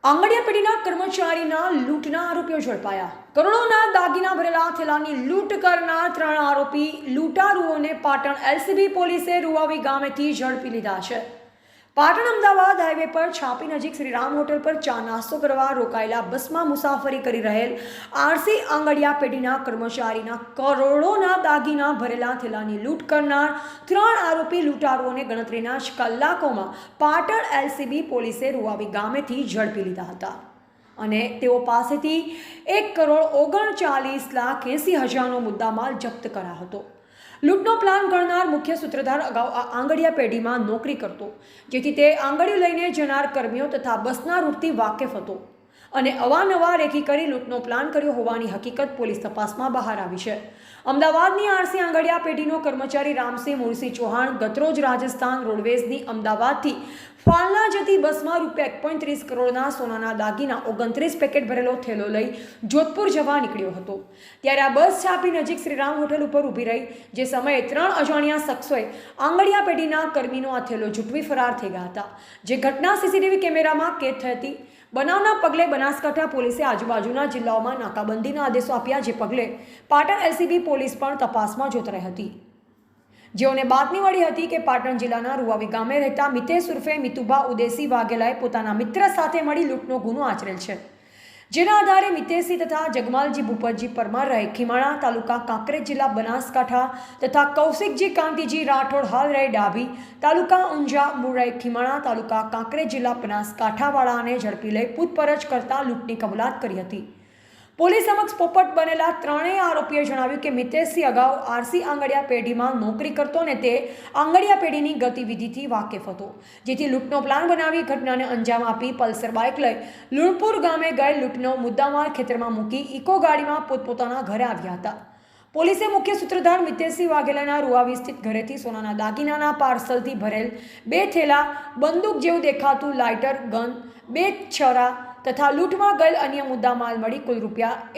આંગડિયા પેઢીના કર્મચારીના લૂંટના આરોપીઓ ઝડપાયા। કરોડોના દાગીના ભરેલા થેલાની લૂંટ કરનાર 3 આરોપી લૂંટારુઓને પાટણ એલસીબી પોલીસે રૂવાવી ગામેથી ઝડપી લીધા છે। પાટણ અમદાવાદ હાઈવે પર છાપી નજીક શ્રીરામ હોટલ પર ચા નાસ્તો કરવા રોકાયેલા બસમાં મુસાફરી કરી રહેલ આરસી આંગડિયા પેઢીના કર્મચારીના કરોડોના દાગીના ભરેલા થેલાની લૂંટ કરનાર 3 આરોપી લૂંટારુઓને ગણતરીના જ કલાકોમાં પાટણ એલસીબી પોલીસે રૂવાવી ગામેથી ઝડપી લીધા હતા અને તેઓ પાસેથી 1,39,80,000નો મુદ્દામાલ જપ્ત કરાયો હતો। લૂંટનો પ્લાન ઘડનાર મુખ્ય સૂત્રધાર અગાઉ આ આંગડિયા પેઢીમાં નોકરી કરતો, જેથી તે આંગડિયું લઈને જનાર કર્મીઓ તથા બસના રૂટથી વાકેફ હતો અને અવારનવાર રેકી કરી લૂંટનો પ્લાન કર્યો હોવાની હકીકત પોલીસ તપાસમાં બહાર આવી છે। અમદાવાદની આરસી આંગડિયા પેઢીનો કર્મચારી રામસિંહ મુરસી ચૌહાણ ગતરોજ રાજસ્થાન રોડવેઝની અમદાવાદથી ફાલના જતી બસમાં ₹1.30 કરોડના સોનાના દાગીના 29 પેકેટ ભરેલો થેલો લઈ જોધપુર જવા નીકળ્યો હતો। ત્યારે આ બસ છાપી નજીક શ્રીરામ હોટલ ઉપર ઊભી રહી, જે સમયે 3 અજાણ્યા શખ્સોએ આંગડિયા પેઢીના કર્મીનો આ થેલો ઝૂંટવી ફરાર થઈ ગયા હતા, જે ઘટના સીસીટીવી કેમેરામાં કેદ થઈ હતી। બનાવના પગલે બનાસકાંઠા પોલીસે આજુબાજુના જિલ્લાઓમાં નાકાબંધીના આદેશો આપ્યા, જે પગલે પાટણ એલસીબી પોલીસ પણ તપાસમાં જોતરાઈ હતી, જેઓને બાતમી મળી હતી કે પાટણ જિલ્લાના રૂવાવી ગામે રહેતા મિતેશ ઉર્ફે મિતુભા ઉદેસી વાઘેલાએ પોતાના મિત્ર સાથે મળી લૂંટનો ગુનો આચરેલ છે। જેના આધારે મિતેશી તથા જગમાલજી ભૂપતજી પરમાર રહે ખીમાણા તાલુકા કાંકરેજ જિલ્લા બનાસકાંઠા તથા કૌશિકજી કાંતિજી રાઠોડ હાલ રહે ડાભી તાલુકા ઊંઝા મૂળ રહે ખીમાણા તાલુકા કાંકરેજ જિલ્લા બનાસકાંઠાવાળાને ઝડપી લઈ પૂછપરછ કરતા લૂંટની કબૂલાત કરી હતી। પોલીસ સમક્ષ પોપટ બનેલા 3 આરોપીએ જણાવ્યું કે મિતેશી અગાઉ આરસી આંગડિયા પેઢીમાં નોકરી કરતો અને તે આંગડિયા પેઢીની ગતિવિધિથી વાકેફ હતો, જેથી લૂંટનો પ્લાન બનાવી ઘટનાને અંજામ આપી પલ્સર બાઇક લઈ લુણપુર ગામે ગયેલ લૂંટનો મુદ્દામાલ ખેતરમાં મૂકી ઇકો ગાડીમાં પોતપોતાના ઘરે આવ્યા હતા। પોલીસે મુખ્ય સૂત્રધાર મિતેશી વાઘેલાના રૂવાવી સ્થિત ઘરેથી સોનાના દાગીનાના પાર્સલથી ભરેલ 2 થેલા, બંદૂક જેવું દેખાતું લાઇટર ગન, 2 છરા તથા લૂંટમાં ગયેલ અન્ય મુદ્દામાલ મળી કુલ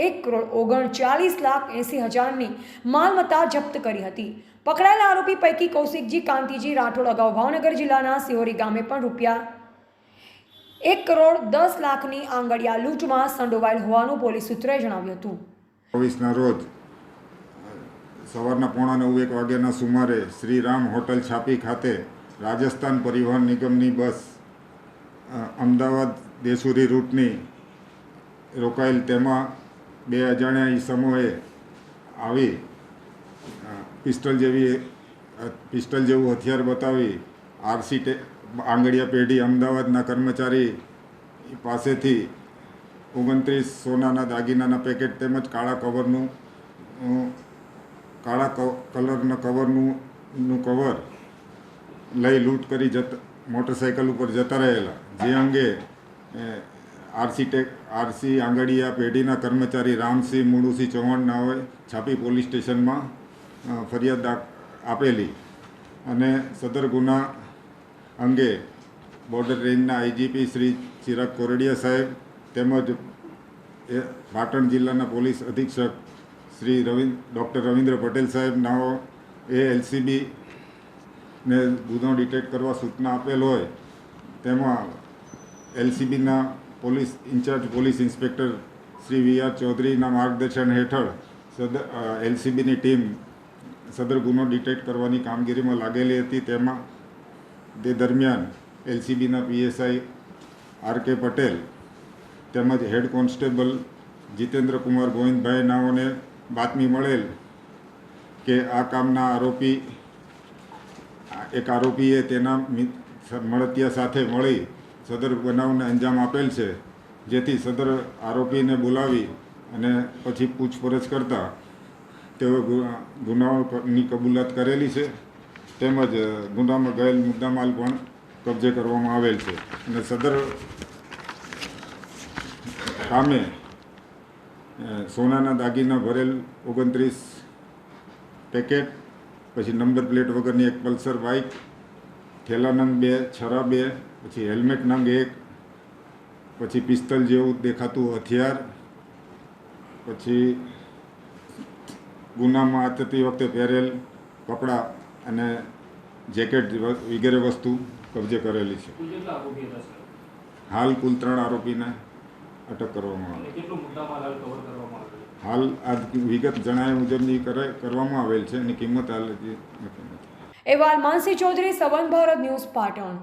₹1,39,80,000ની માલમત્તા જપ્ત કરી હતી। પકડાયેલા આરોપી પૈકી કૌશિકજી કાંતિજી રાઠોડ અગાઉ ભાવનગર જિલ્લાના સિહોરી ગામે પણ ₹1,10,00,000ની આંગડિયા લૂંટમાં સંડોવાયેલ હોવાનું પોલીસ સૂત્રોએ જણાવ્યું હતું। 24ના રોજ સવારના 9:45 વાગ્યાના સુમારે શ્રીરામ હોટલ છાપી ખાતે રાજસ્થાન પરિવહન નિગમની બસ અમદાવાદ દેસુરી રૂટની રોકાયેલ, તેમાં 2 અજાણ્યા ઈસમોએ આવી પિસ્ટલ જેવું હથિયાર બતાવી આરસી આંગડિયા પેઢી અમદાવાદના કર્મચારી પાસેથી 29 સોનાના દાગીનાના પેકેટ તેમજ કાળા કલરના કવરનું કવર લઈ લૂંટ કરી મોટરસાઇકલ ઉપર જતા રહેલા, જે અંગે આરસી આંગડિયા પેઢીના કર્મચારી રામસિંહ મુરસી ચૌહાણ નાઓએ છાપી પોલીસ સ્ટેશનમાં ફરિયાદ આપેલી અને સદર ગુના અંગે બોર્ડર રેન્જના આઈજીપી શ્રી ચિરાગ કોરડિયા સાહેબ તેમજ પાટણ જિલ્લાના પોલીસ અધિક્ષક શ્રી ડૉક્ટર રવિન્દ્ર પટેલ સાહેબ નાઓ એલસીબીને ગુનો ડિટેક્ટ કરવા સૂચના આપેલ હોય, તેમાં એલસીબીના in charge police inspector Shri V R. ચૌધરીના માર્ગદર્શન હેઠળ એલસીબીની ટીમ સદર ગુનો ડિટેક્ટ કરવાની કામગીરીમાં લાગેલી હતી। તેમાં તે દરમિયાન એલસીબીના પીએસઆઈ આર.કે. પટેલ તેમજ હેડ કોન્સ્ટેબલ જીતેન્દ્ર કુમાર ગોવિંદભાઈ નાઓને બાતમી મળેલ કે આ કામના એક આરોપીએ તેના મળતિયા સાથે મળી સદર બનાવને અંજામ આપેલ છે, જેથી સદર આરોપીને બોલાવી અને પછી પૂછપરછ કરતા તેઓ ગુનાઓની કબૂલાત કરેલી છે, તેમજ ગુનામાં ગયેલ મુદ્દામાલ પણ કબજે કરવામાં આવેલ છે અને સદર કામે સોનાના દાગીના ભરેલ 29 પેકેટ, પછી નંબર પ્લેટ વગરની એક પલ્સર બાઇક, થેલા નંગ 2, છરા 2, પછી હેલ્મેટ નંગ 1, પછી પિસ્તલ જેવું દેખાતું હથિયાર, પછી ગુનામાં આચરતી વખતે પહેરેલ કપડાં અને જેકેટ વગેરે વસ્તુ કબજે કરેલી છે। હાલ કુલ 3 આરોપીને અટક કરવામાં અને કેટલો મુદ્દામાલ હાલ કવર કરવામાં આવેલો? હાલ આ વિગત જણાવ્યા મુજબની કરવામાં આવેલ છે એની કિંમત હાલ હજી નથી. અહેવાલ માનસી ચૌધરી, સવર્ણ ભારત ન્યૂઝ, પાટણ.